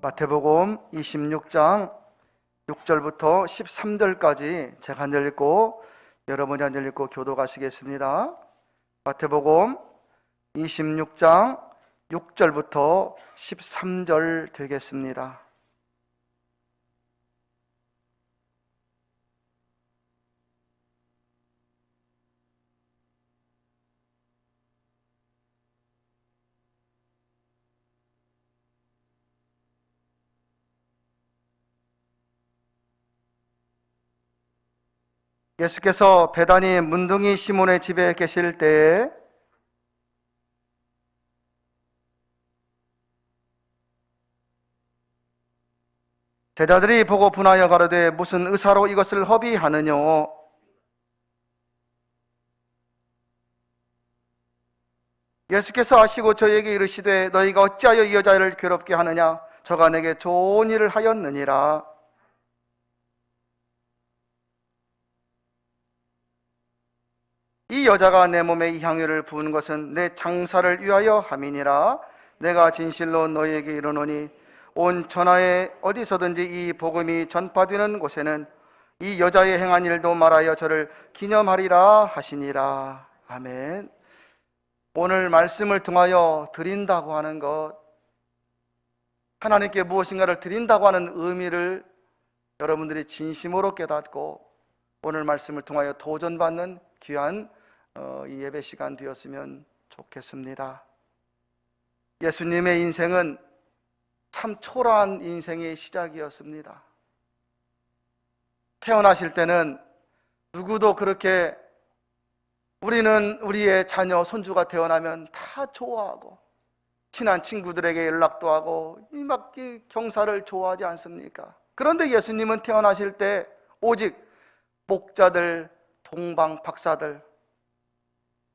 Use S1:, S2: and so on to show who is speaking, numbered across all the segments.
S1: 마태복음 26장 6절부터 13절까지 제가 한 절 읽고 여러분이 한 절 읽고 교도가시겠습니다. 마태복음 26장 6절부터 13절 되겠습니다. 예수께서 베다니 문둥이 시몬의 집에 계실 때에 제자들이 보고 분하여 가로되 무슨 의사로 이것을 허비하느뇨? 예수께서 아시고 저에게 이르시되 너희가 어찌하여 이 여자를 괴롭게 하느냐? 저가 내게 좋은 일을 하였느니라. 이 여자가 내 몸에 이 향유를 부은 것은 내 장사를 위하여 함이니라. 내가 진실로 너희에게 이르노니 온 천하에 어디서든지 이 복음이 전파되는 곳에는 이 여자의 행한 일도 말하여 저를 기념하리라 하시니라. 아멘. 오늘 말씀을 통하여 드린다고 하는 것, 하나님께 무엇인가를 드린다고 하는 의미를 여러분들이 진심으로 깨닫고 오늘 말씀을 통하여 도전받는 귀한 이 예배 시간 되었으면 좋겠습니다. 예수님의 인생은 참 초라한 인생의 시작이었습니다. 태어나실 때는 누구도 그렇게 우리는 우리의 자녀, 손주가 태어나면 다 좋아하고 친한 친구들에게 연락도 하고 막 경사를 좋아하지 않습니까? 그런데 예수님은 태어나실 때 오직 목자들, 동방 박사들,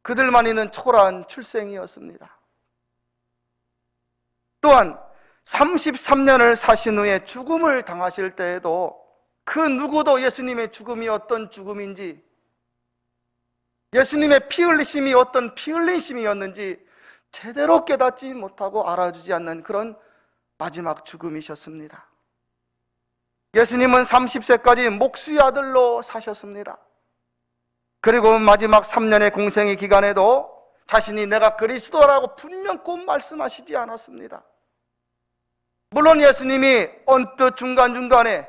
S1: 그들만 있는 초라한 출생이었습니다. 또한 33년을 사신 후에 죽음을 당하실 때에도 그 누구도 예수님의 죽음이 어떤 죽음인지, 예수님의 피 흘리심이 어떤 피 흘리심이었는지 제대로 깨닫지 못하고 알아주지 않는 그런 마지막 죽음이셨습니다. 예수님은 30세까지 목수의 아들로 사셨습니다. 그리고 마지막 3년의 공생의 기간에도 자신이 내가 그리스도라고 분명 꼭 말씀하시지 않았습니다. 물론 예수님이 언뜻 중간중간에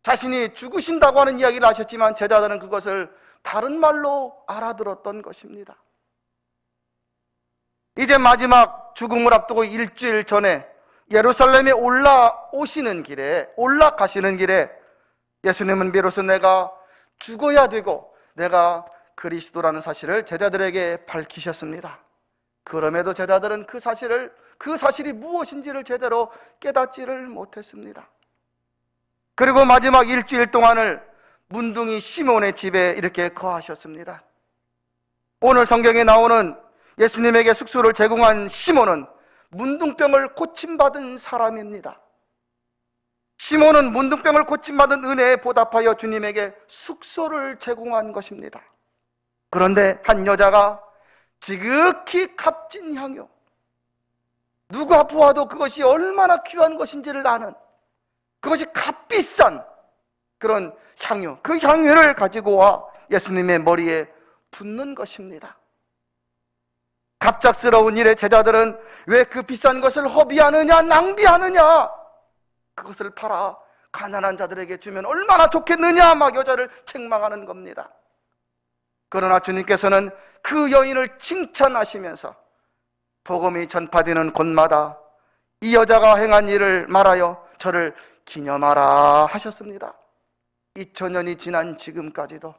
S1: 자신이 죽으신다고 하는 이야기를 하셨지만 제자들은 그것을 다른 말로 알아들었던 것입니다. 이제 마지막 죽음을 앞두고 일주일 전에 예루살렘에 올라가시는 길에 예수님은 비로소 내가 죽어야 되고 내가 그리스도라는 사실을 제자들에게 밝히셨습니다. 그럼에도 제자들은 그 사실이 무엇인지를 제대로 깨닫지를 못했습니다. 그리고 마지막 일주일 동안을 문둥이 시몬의 집에 이렇게 거하셨습니다. 오늘 성경에 나오는 예수님에게 숙소를 제공한 시몬은 문둥병을 고침받은 사람입니다. 시몬은 문둥병을 고침받은 은혜에 보답하여 주님에게 숙소를 제공한 것입니다. 그런데 한 여자가 지극히 값진 향유, 누가 보아도 그것이 얼마나 귀한 것인지를 아는, 그것이 값비싼 그런 향유, 그 향유를 가지고 와 예수님의 머리에 붓는 것입니다. 갑작스러운 일에 제자들은 왜 그 비싼 것을 허비하느냐, 낭비하느냐, 그것을 팔아 가난한 자들에게 주면 얼마나 좋겠느냐, 막 여자를 책망하는 겁니다. 그러나 주님께서는 그 여인을 칭찬하시면서 복음이 전파되는 곳마다 이 여자가 행한 일을 말하여 저를 기념하라 하셨습니다. 2000년이 지난 지금까지도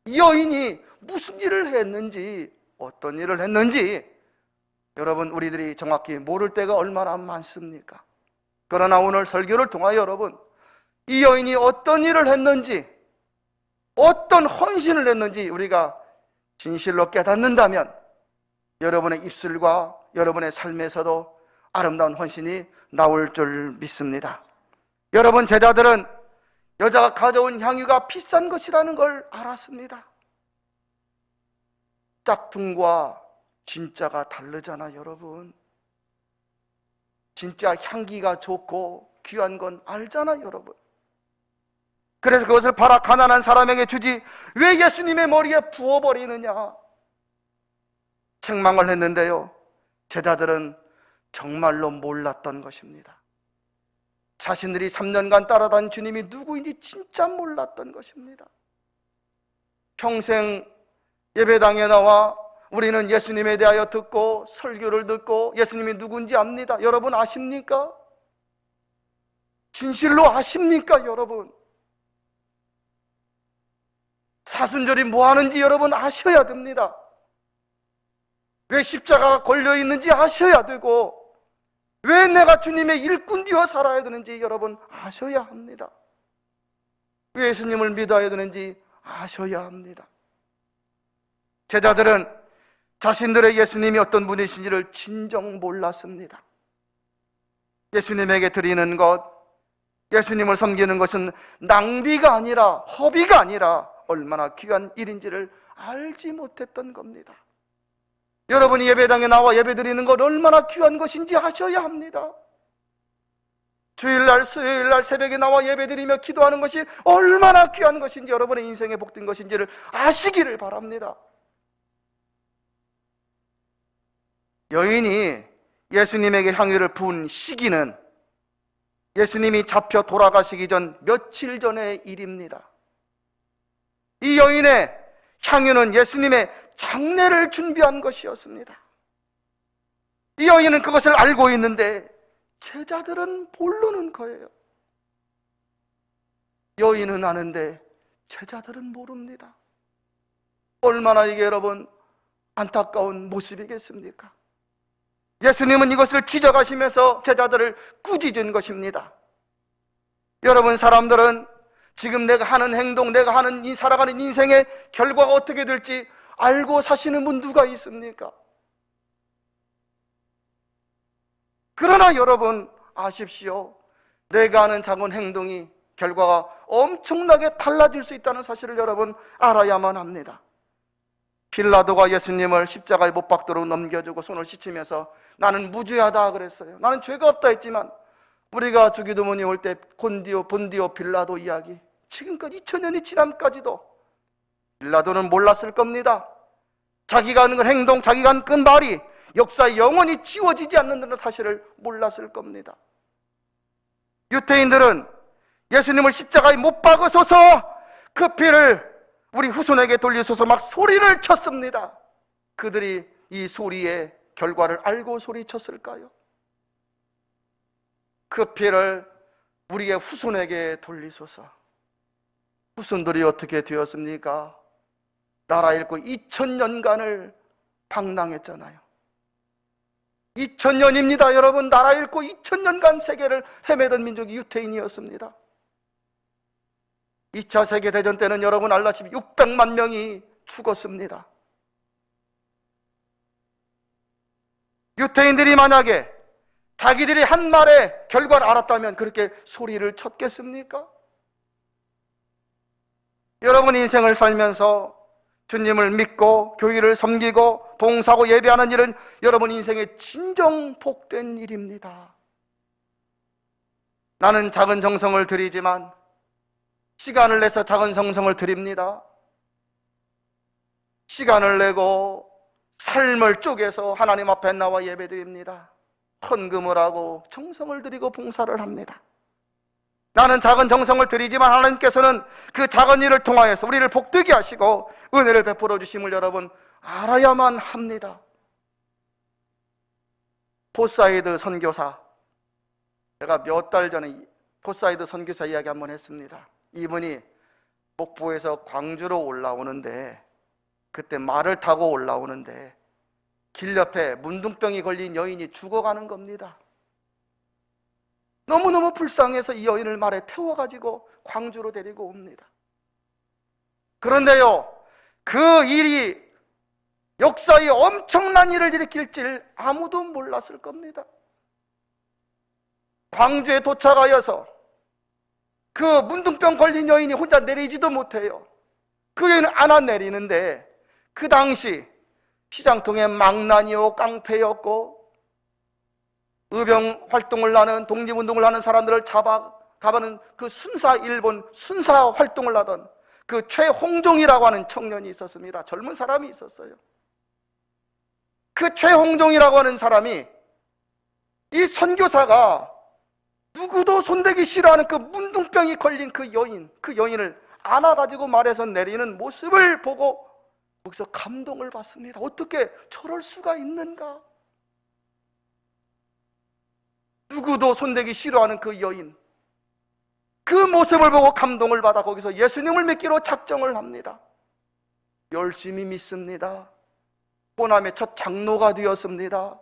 S1: 이 여인이 무슨 일을 했는지, 어떤 일을 했는지 여러분, 우리들이 정확히 모를 때가 얼마나 많습니까? 그러나 오늘 설교를 통하여 여러분, 이 여인이 어떤 일을 했는지, 어떤 헌신을 했는지 우리가 진실로 깨닫는다면 여러분의 입술과 여러분의 삶에서도 아름다운 헌신이 나올 줄 믿습니다. 여러분, 제자들은 여자가 가져온 향유가 비싼 것이라는 걸 알았습니다. 짝퉁과 진짜가 다르잖아, 여러분. 진짜 향기가 좋고 귀한 건 알잖아요, 여러분. 그래서 그것을 팔아 가난한 사람에게 주지 왜 예수님의 머리에 부어버리느냐 책망을 했는데요, 제자들은 정말로 몰랐던 것입니다. 자신들이 3년간 따라다닌 주님이 누구인지 진짜 몰랐던 것입니다. 평생 예배당에 나와 우리는 예수님에 대하여 듣고 설교를 듣고 예수님이 누군지 압니다. 여러분 아십니까? 진실로 아십니까, 여러분? 사순절이 뭐 하는지 여러분 아셔야 됩니다. 왜 십자가가 걸려 있는지 아셔야 되고, 왜 내가 주님의 일꾼 되어 살아야 되는지 여러분 아셔야 합니다. 왜 예수님을 믿어야 되는지 아셔야 합니다. 제자들은 자신들의 예수님이 어떤 분이신지를 진정 몰랐습니다. 예수님에게 드리는 것, 예수님을 섬기는 것은 낭비가 아니라 허비가 아니라 얼마나 귀한 일인지를 알지 못했던 겁니다. 여러분이 예배당에 나와 예배드리는 것 얼마나 귀한 것인지 아셔야 합니다. 주일날, 수요일날 새벽에 나와 예배드리며 기도하는 것이 얼마나 귀한 것인지, 여러분의 인생에 복된 것인지를 아시기를 바랍니다. 여인이 예수님에게 향유를 부은 시기는 예수님이 잡혀 돌아가시기 전 며칠 전의 일입니다. 이 여인의 향유는 예수님의 장례를 준비한 것이었습니다. 이 여인은 그것을 알고 있는데 제자들은 모르는 거예요. 여인은 아는데 제자들은 모릅니다. 얼마나 이게 여러분 안타까운 모습이겠습니까? 예수님은 이것을 지적하시면서 제자들을 꾸짖은 것입니다. 여러분, 사람들은 지금 내가 하는 행동, 내가 하는 이 살아가는 인생의 결과가 어떻게 될지 알고 사시는 분 누가 있습니까? 그러나 여러분 아십시오. 내가 하는 작은 행동이 결과가 엄청나게 달라질 수 있다는 사실을 여러분 알아야만 합니다. 빌라도가 예수님을 십자가에 못 박도록 넘겨주고 손을 씻으면서 나는 무죄하다 그랬어요. 나는 죄가 없다 했지만, 우리가 주기도문이 올 때 본디오 빌라도 이야기, 지금껏 2000년이 지남까지도 빌라도는 몰랐을 겁니다. 자기가 하는 그 행동, 자기가 하는 그 말이 역사에 영원히 지워지지 않는다는 사실을 몰랐을 겁니다. 유대인들은 예수님을 십자가에 못 박으소서, 그 피를 우리 후손에게 돌리소서 막 소리를 쳤습니다. 그들이 이 소리의 결과를 알고 소리쳤을까요? 그 피를 우리의 후손에게 돌리소서. 후손들이 어떻게 되었습니까? 나라 잃고 2000년간을 방랑했잖아요. 2000년입니다 여러분. 나라 잃고 2000년간 세계를 헤매던 민족이 유태인이었습니다. 2차 세계대전 때는 여러분 알다시피 600만 명이 죽었습니다. 유태인들이 만약에 자기들이 한 말의 결과를 알았다면 그렇게 소리를 쳤겠습니까? 여러분 인생을 살면서 주님을 믿고 교회를 섬기고 봉사하고 예배하는 일은 여러분 인생의 진정 복된 일입니다. 나는 작은 정성을 드리지만, 시간을 내서 작은 정성을 드립니다. 시간을 내고 삶을 쪼개서 하나님 앞에 나와 예배드립니다. 헌금을 하고 정성을 드리고 봉사를 합니다. 나는 작은 정성을 드리지만 하나님께서는 그 작은 일을 통하여서 우리를 복되게 하시고 은혜를 베풀어 주심을 여러분 알아야만 합니다. 보사이드 선교사, 제가 몇 달 전에 보사이드 선교사 이야기 한번 했습니다. 이분이 목포에서 광주로 올라오는데, 그때 말을 타고 올라오는데 길 옆에 문둥병이 걸린 여인이 죽어가는 겁니다. 너무너무 불쌍해서 이 여인을 말에 태워가지고 광주로 데리고 옵니다. 그런데요, 그 일이 역사에 엄청난 일을 일으킬 줄 아무도 몰랐을 겁니다. 광주에 도착하여서 그 문둥병 걸린 여인이 혼자 내리지도 못해요. 그 여인을 안아 내리는데, 그 당시 시장통에 망나니요 깡패였고 의병 활동을 하는, 독립운동을 하는 사람들을 잡아가는 그 일본 순사 활동을 하던 그 최홍종이라고 하는 청년이 있었습니다. 젊은 사람이 있었어요. 그 최홍종이라고 하는 사람이, 이 선교사가 누구도 손대기 싫어하는 그 문둥병이 걸린 그 여인을 안아가지고 말에서 내리는 모습을 보고 거기서 감동을 받습니다. 어떻게 저럴 수가 있는가? 누구도 손대기 싫어하는 그 여인, 그 모습을 보고 감동을 받아 거기서 예수님을 믿기로 작정을 합니다. 열심히 믿습니다. 호남의 첫 장로가 되었습니다.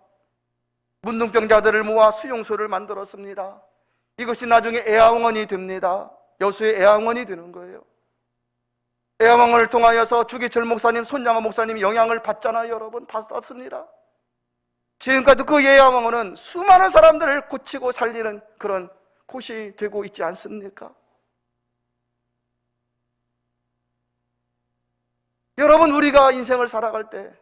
S1: 문둥병자들을 모아 수용소를 만들었습니다. 이것이 나중에 애아원이 됩니다. 여수의 애아원이 되는 거예요. 애아원을 통하여서 주기철 목사님, 손양호 목사님이 영향을 받잖아요. 여러분, 받았습니다. 지금까지 그 애아원은 수많은 사람들을 고치고 살리는 그런 곳이 되고 있지 않습니까? 여러분, 우리가 인생을 살아갈 때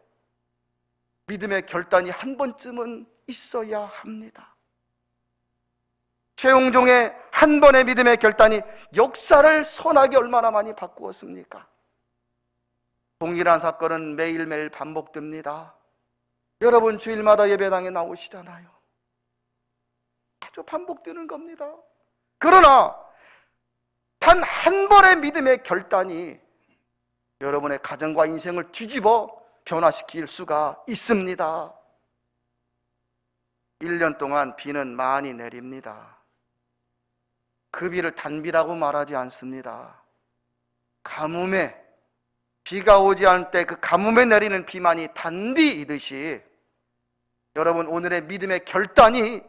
S1: 믿음의 결단이 한 번쯤은 있어야 합니다. 최홍종의 한 번의 믿음의 결단이 역사를 선하게 얼마나 많이 바꾸었습니까? 동일한 사건은 매일매일 반복됩니다. 여러분, 주일마다 예배당에 나오시잖아요. 아주 반복되는 겁니다. 그러나 단 한 번의 믿음의 결단이 여러분의 가정과 인생을 뒤집어 변화시킬 수가 있습니다. 1년 동안 비는 많이 내립니다. 그 비를 단비라고 말하지 않습니다. 가뭄에, 비가 오지 않을 때 그 가뭄에 내리는 비만이 단비이듯이 여러분, 오늘의 믿음의 결단이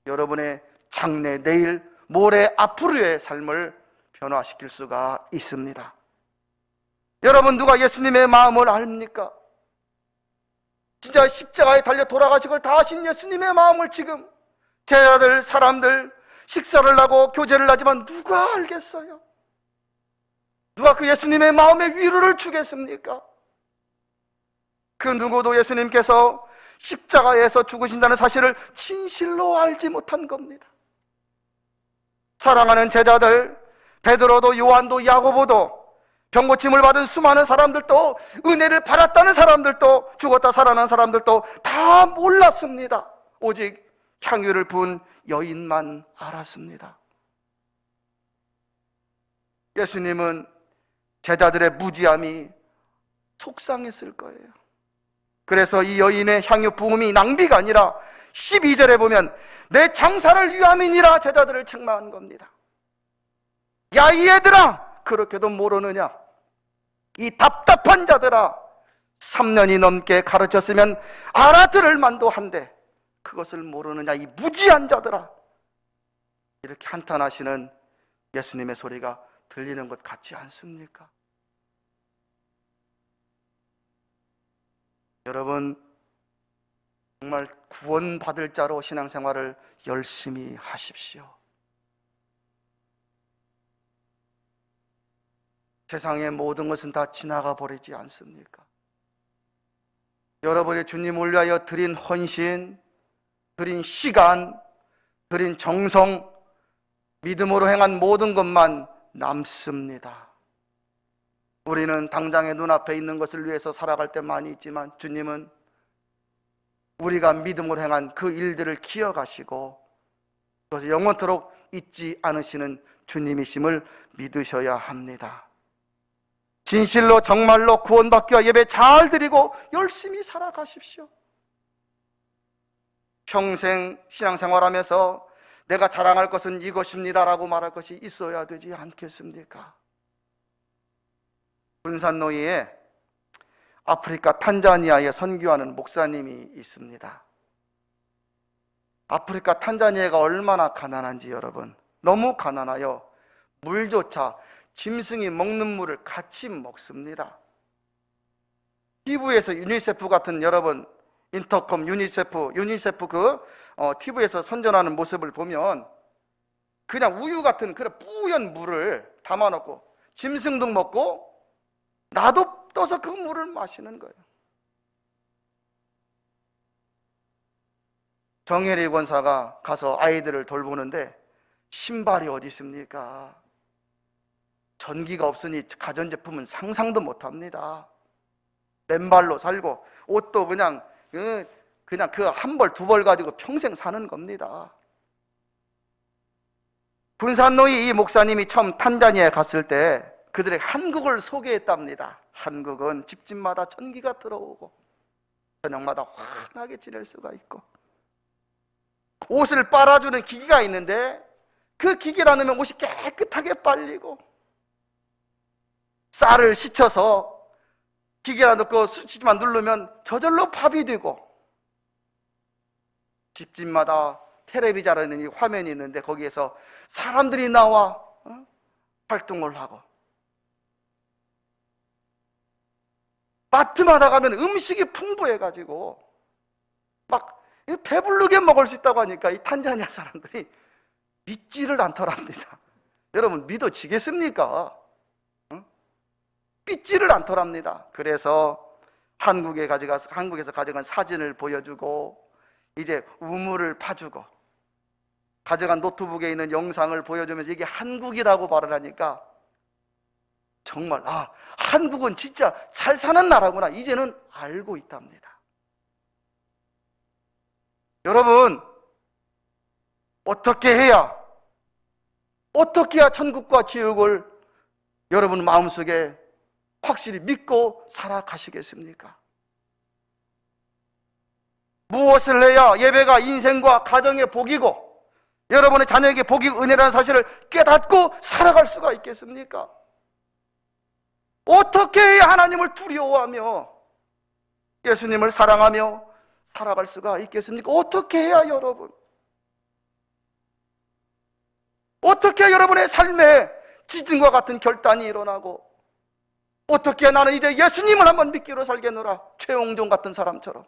S1: 여러분의 장래, 내일, 모레, 앞으로의 삶을 변화시킬 수가 있습니다. 여러분, 누가 예수님의 마음을 압니까? 진짜 십자가에 달려 돌아가시고 다 하신 예수님의 마음을 지금 제자들, 사람들 식사를 하고 교제를 하지만 누가 알겠어요? 누가 그 예수님의 마음의 위로를 주겠습니까? 그 누구도 예수님께서 십자가에서 죽으신다는 사실을 진실로 알지 못한 겁니다. 사랑하는 제자들, 베드로도 요한도 야고보도 병고침을 받은 수많은 사람들도 은혜를 받았다는 사람들도 죽었다 살아난 사람들도 다 몰랐습니다. 오직 향유를 부은 여인만 알았습니다. 예수님은 제자들의 무지함이 속상했을 거예요. 그래서 이 여인의 향유 부음이 낭비가 아니라 12절에 보면 내 장사를 위함이니라 제자들을 책망한 겁니다. 야, 이 얘들아, 그렇게도 모르느냐? 이 답답한 자들아, 3년이 넘게 가르쳤으면 알아들을 만도 한데 그것을 모르느냐, 이 무지한 자들아. 이렇게 한탄하시는 예수님의 소리가 들리는 것 같지 않습니까? 여러분, 정말 구원받을 자로 신앙생활을 열심히 하십시오. 세상의 모든 것은 다 지나가 버리지 않습니까? 여러분이 주님을 위하여 드린 헌신, 드린 시간, 드린 정성, 믿음으로 행한 모든 것만 남습니다. 우리는 당장의 눈앞에 있는 것을 위해서 살아갈 때 많이 있지만 주님은 우리가 믿음으로 행한 그 일들을 기억하시고 그것을 영원토록 잊지 않으시는 주님이심을 믿으셔야 합니다. 진실로 정말로 구원받기 위해 예배 잘 드리고 열심히 살아가십시오. 평생 신앙생활하면서 내가 자랑할 것은 이것입니다라고 말할 것이 있어야 되지 않겠습니까? 군산노예에 아프리카 탄자니아에 선교하는 목사님이 있습니다. 아프리카 탄자니아가 얼마나 가난한지 여러분, 너무 가난하여 물조차 짐승이 먹는 물을 같이 먹습니다. TV에서 유니세프 같은 여러분, 인터컴 유니세프 TV에서 선전하는 모습을 보면 그냥 우유 같은 그런 뿌연 물을 담아놓고 짐승도 먹고 나도 떠서 그 물을 마시는 거예요. 정혜리 권사가 가서 아이들을 돌보는데 신발이 어디 있습니까? 전기가 없으니 가전제품은 상상도 못합니다. 맨발로 살고 옷도 그냥 그 한 벌 두 벌 가지고 평생 사는 겁니다. 분산노이 이 목사님이 처음 탄자니아에 갔을 때 그들의 한국을 소개했답니다. 한국은 집집마다 전기가 들어오고 저녁마다 환하게 지낼 수가 있고 옷을 빨아주는 기기가 있는데 그 기기를 넣으면 옷이 깨끗하게 빨리고 쌀을 씻혀서 기계에 넣고 수치만 누르면 저절로 밥이 되고 집집마다 텔레비전이라는 화면이 있는데 거기에서 사람들이 나와 활동을 하고 마트마다 가면 음식이 풍부해가지고 막 배부르게 먹을 수 있다고 하니까 이 탄자니아 사람들이 믿지를 않더랍니다. 여러분 믿어지겠습니까? 믿지를 않더랍니다. 그래서 한국에서 가져간 사진을 보여주고 이제 우물을 파주고 가져간 노트북에 있는 영상을 보여주면서 이게 한국이라고 말을 하니까 정말 한국은 진짜 잘 사는 나라구나 이제는 알고 있답니다. 여러분 어떻게 해야 천국과 지옥을 여러분 마음속에 확실히 믿고 살아가시겠습니까? 무엇을 해야 예배가 인생과 가정의 복이고 여러분의 자녀에게 복이 은혜라는 사실을 깨닫고 살아갈 수가 있겠습니까? 어떻게 해야 하나님을 두려워하며 예수님을 사랑하며 살아갈 수가 있겠습니까? 어떻게 해야 여러분? 어떻게 해야 여러분의 삶에 지진과 같은 결단이 일어나고 어떻게 해야 나는 이제 예수님을 한번 믿기로 살겠노라 최홍종 같은 사람처럼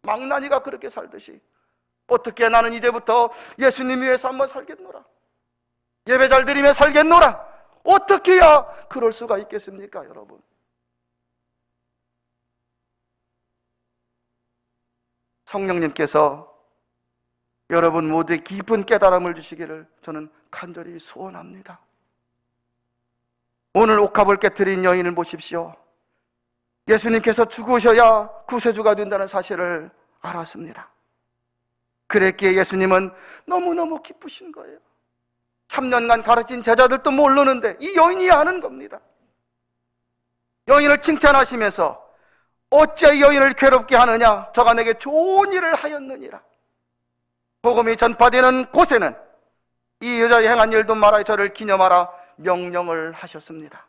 S1: 망나니가 그렇게 살듯이 어떻게 해야 나는 이제부터 예수님 위해서 한번 살겠노라 예배 잘 드리며 살겠노라 어떻게 해야 그럴 수가 있겠습니까 여러분? 성령님께서 여러분 모두에 깊은 깨달음을 주시기를 저는 간절히 소원합니다. 오늘 옥합을 깨트린 여인을 보십시오. 예수님께서 죽으셔야 구세주가 된다는 사실을 알았습니다. 그랬기에 예수님은 너무너무 기쁘신 거예요. 3년간 가르친 제자들도 모르는데 이 여인이 아는 겁니다. 여인을 칭찬하시면서 어찌 이 여인을 괴롭게 하느냐 저가 내게 좋은 일을 하였느니라. 복음이 전파되는 곳에는 이 여자의 행한 일도 말하여 저를 기념하라 명령을 하셨습니다.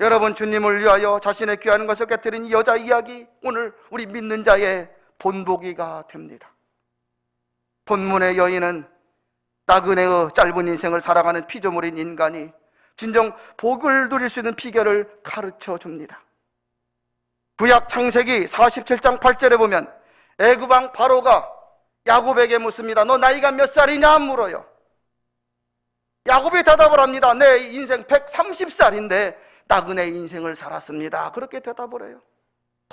S1: 여러분 주님을 위하여 자신의 귀한 것을 깨뜨린 이 여자 이야기 오늘 우리 믿는 자의 본보기가 됩니다. 본문의 여인은 나그네의 짧은 인생을 살아가는 피조물인 인간이 진정 복을 누릴 수 있는 비결을 가르쳐 줍니다. 구약 창세기 47장 8절에 보면 애굽왕 바로가 야곱에게 묻습니다. 너 나이가 몇 살이냐 물어요. 야곱이 대답을 합니다. 내 인생 130살인데 나그네 인생을 살았습니다. 그렇게 대답을 해요.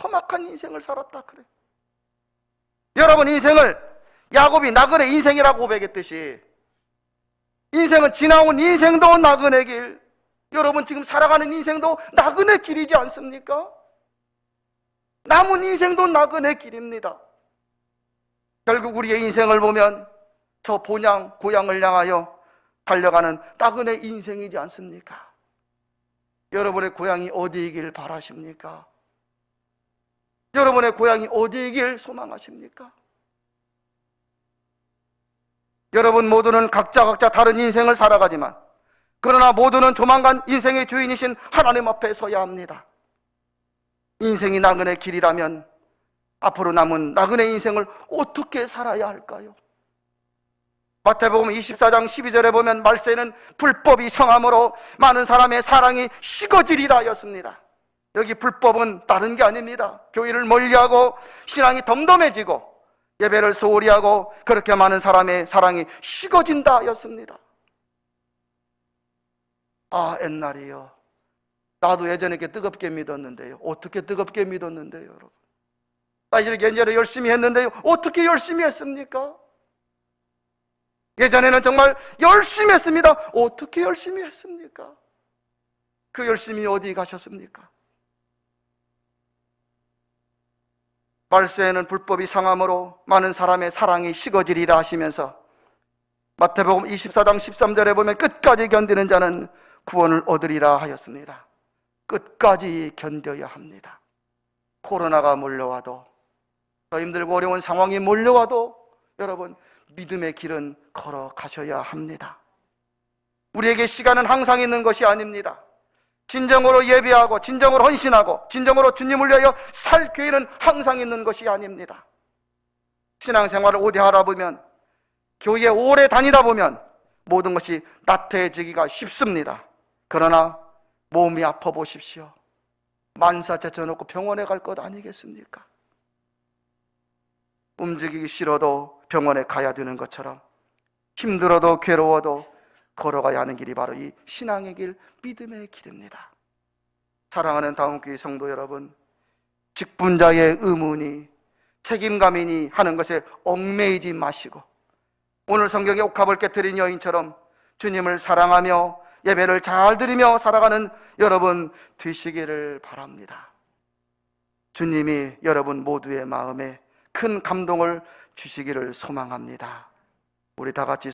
S1: 험악한 인생을 살았다 그래. 여러분 인생을 야곱이 나그네 인생이라고 고백했듯이 인생은 지나온 인생도 나그네 길, 여러분 지금 살아가는 인생도 나그네 길이지 않습니까? 남은 인생도 나그네 길입니다. 결국 우리의 인생을 보면 저 본향 고향을 향하여 달려가는 나그네 인생이지 않습니까? 여러분의 고향이 어디이길 바라십니까? 여러분의 고향이 어디이길 소망하십니까? 여러분 모두는 각자 다른 인생을 살아가지만 그러나 모두는 조만간 인생의 주인이신 하나님 앞에 서야 합니다. 인생이 나그네 길이라면 앞으로 남은 나그네 인생을 어떻게 살아야 할까요? 마태복음 24장 12절에 보면 말세는 불법이 성함으로 많은 사람의 사랑이 식어지리라 하였습니다. 여기 불법은 다른 게 아닙니다. 교회를 멀리하고 신앙이 덤덤해지고 예배를 소홀히 하고 그렇게 많은 사람의 사랑이 식어진다 하였습니다. 옛날이요. 나도 예전에 이렇게 뜨겁게 믿었는데요. 어떻게 뜨겁게 믿었는데요, 여러분? 나 이렇게 예전에 열심히 했는데 어떻게 열심히 했습니까? 예전에는 정말 열심히 했습니다. 어떻게 열심히 했습니까? 그 열심히 어디 가셨습니까? 말세에는 불법이 상함으로 많은 사람의 사랑이 식어지리라 하시면서 마태복음 24장 13절에 보면 끝까지 견디는 자는 구원을 얻으리라 하였습니다. 끝까지 견뎌야 합니다. 코로나가 몰려와도, 더 힘들고 어려운 상황이 몰려와도 여러분 믿음의 길은 걸어가셔야 합니다. 우리에게 시간은 항상 있는 것이 아닙니다. 진정으로 예배하고 진정으로 헌신하고 진정으로 주님을 위하여 살 기회는 항상 있는 것이 아닙니다. 신앙생활을 오래 하다 보면, 교회에 오래 다니다 보면 모든 것이 나태해지기가 쉽습니다. 그러나 몸이 아파 보십시오. 만사 제쳐놓고 병원에 갈 것 아니겠습니까? 움직이기 싫어도 병원에 가야 되는 것처럼 힘들어도 괴로워도 걸어가야 하는 길이 바로 이 신앙의 길, 믿음의 길입니다. 사랑하는 다운교회 성도 여러분, 직분자의 의무니 책임감이니 하는 것에 얽매이지 마시고 오늘 성경에 옥합을 깨뜨린 여인처럼 주님을 사랑하며 예배를 잘 드리며 살아가는 여러분 되시기를 바랍니다. 주님이 여러분 모두의 마음에 큰 감동을 주시기를 소망합니다. 우리 다 같이